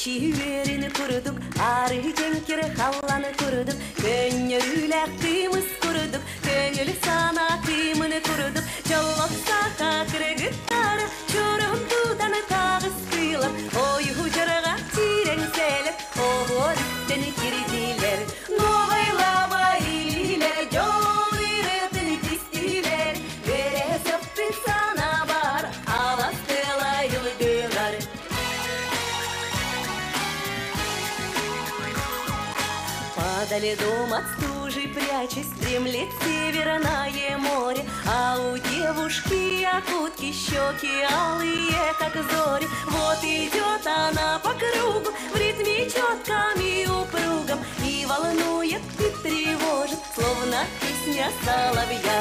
Чиверini kuruduk, arı cenkere hallanı kuruduk. Könyörüyle kıymız kuruduk, könyölü sana kıymını kuruduk. Çoloksa kakırı gıttarı, çorum tutanı tağız kıyılır. Oy hucarağa tiren selip, oğur üsteni kirdiler. Noğayla ililer, yol üretini pistiler. Vere söptün sana var, avastıla yıldılar. Падали дом от стужи, прячась, стремлет северное море. А у девушки якутки щеки алые, как зори. Вот идет она по кругу, в ритме четком и упругом. И волнует, и тревожит, словно песня соловья.